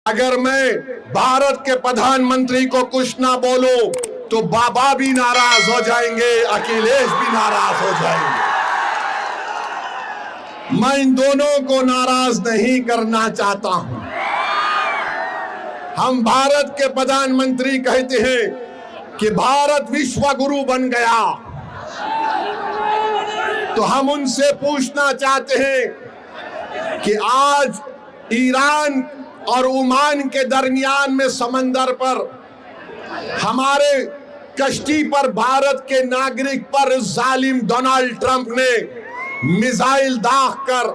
अगर मैं भारत के प्रधानमंत्री को कुछ ना बोलूं तो बाबा भी नाराज हो जाएंगे, अखिलेश भी नाराज हो जाएंगे। मैं इन दोनों को नाराज नहीं करना चाहता हूं। हम भारत के प्रधानमंत्री कहते हैं कि भारत विश्व गुरु बन गया, तो हम उनसे पूछना चाहते हैं कि आज ईरान और ओमान के दरमियान में समंदर पर हमारे कश्ती पर भारत के नागरिक पर जालिम डोनाल्ड ट्रंप ने मिसाइल दागकर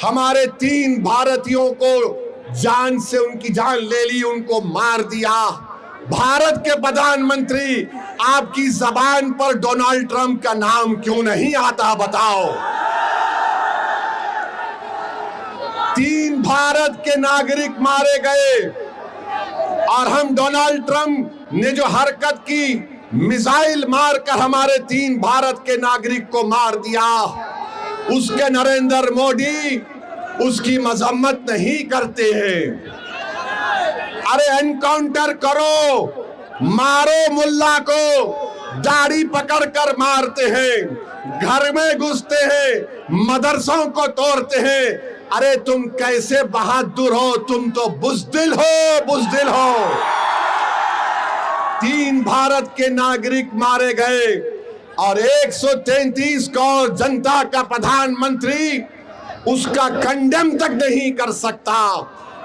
हमारे 3 भारतीयों को जान से उनकी जान ले ली, उनको मार दिया। भारत के प्रधानमंत्री, आपकी जबान पर डोनाल्ड ट्रंप का नाम क्यों नहीं आता, बताओ। 3 भारत के नागरिक मारे गए और हम डोनाल्ड ट्रंप ने जो हरकत की, मिसाइल मारकर हमारे 3 भारत के नागरिक को मार दिया, उसके नरेंद्र मोदी उसकी मजम्मत नहीं करते हैं। अरे एनकाउंटर करो, मारो मुल्ला को, दाढ़ी पकड़कर मारते हैं, घर में घुसते हैं, मदरसों को तोड़ते हैं। अरे तुम कैसे बहादुर हो, तुम तो बुज़दिल हो, बुज़दिल हो। 3 भारत के नागरिक मारे गए और 133 करोड़ जनता का प्रधानमंत्री उसका कंडेम तक नहीं कर सकता।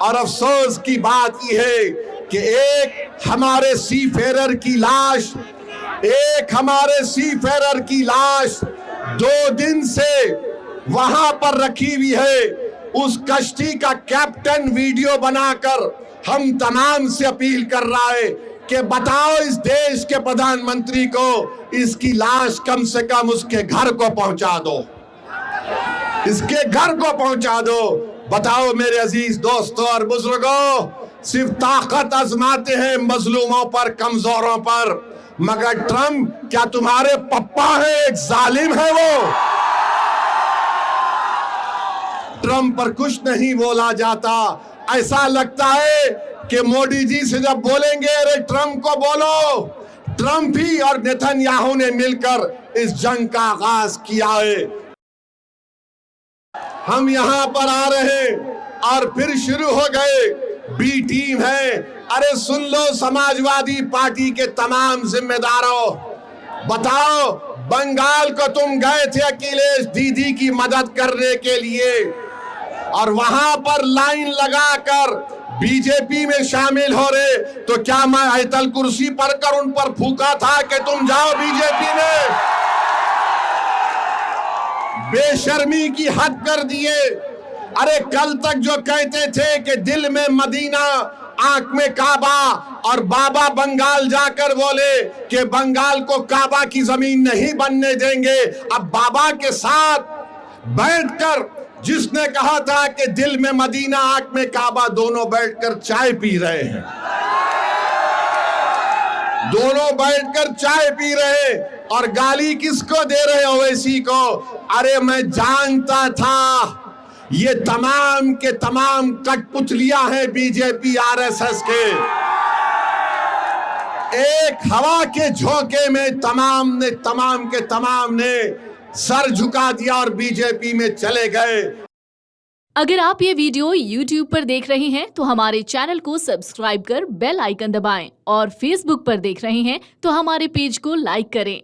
और अफसोस की बात यह है कि एक हमारे सीफेरर की लाश, 2 दिन से वहां पर रखी हुई है। उस कश्ती का कैप्टन वीडियो बनाकर हम तमाम से अपील कर रहा है कि बताओ इस देश के प्रधानमंत्री को इसकी लाश कम से कम उसके घर को पहुंचा दो, इसके घर को पहुंचा दो। बताओ मेरे अजीज दोस्तों और बुजुर्गों, सिर्फ ताकत आजमाते हैं मजलूमों पर, कमजोरों पर, मगर ट्रंप क्या तुम्हारे पप्पा है? एक जालिम है वो। ट्रंप पर कुछ नहीं बोला जाता। ऐसा लगता है कि मोदी जी से जब बोलेंगे अरे ट्रंप को बोलो, ट्रंप ही और नेतन्याहू ने मिलकर इस जंग का आगाज किया है। हम यहां पर आ रहे हैं और फिर शुरू हो गए, बी टीम है। अरे सुन लो समाजवादी पार्टी के तमाम जिम्मेदारों, बताओ बंगाल को तुम गए थे अखिलेश दीदी की मदद करने के लिए और वहां पर लाइन लगाकर बीजेपी में शामिल हो रहे, तो क्या मैं आयतल कुर्सी पर कर उन पर फूका था कि तुम जाओ बीजेपी में? बेशर्मी की हद कर दिए। अरे कल तक जो कहते थे कि दिल में मदीना आंख में काबा, और बाबा बंगाल जाकर बोले कि बंगाल को काबा की जमीन नहीं बनने देंगे। अब बाबा के साथ बैठकर जिसने कहा था कि दिल में मदीना आंख में काबा, दोनों बैठकर चाय पी रहे हैं, दोनों बैठकर चाय पी रहे और गाली किसको दे रहे हो? ओवैसी को। अरे मैं जानता था ये तमाम के तमाम कठपुतलियां हैं बीजेपी आरएसएस के। एक हवा के झोंके में तमाम के तमाम ने सर झुका दिया और बीजेपी में चले गए। अगर आप ये वीडियो YouTube पर देख रहे हैं तो हमारे चैनल को सब्सक्राइब कर बेल आइकन दबाएं, और Facebook पर देख रहे हैं तो हमारे पेज को लाइक करें।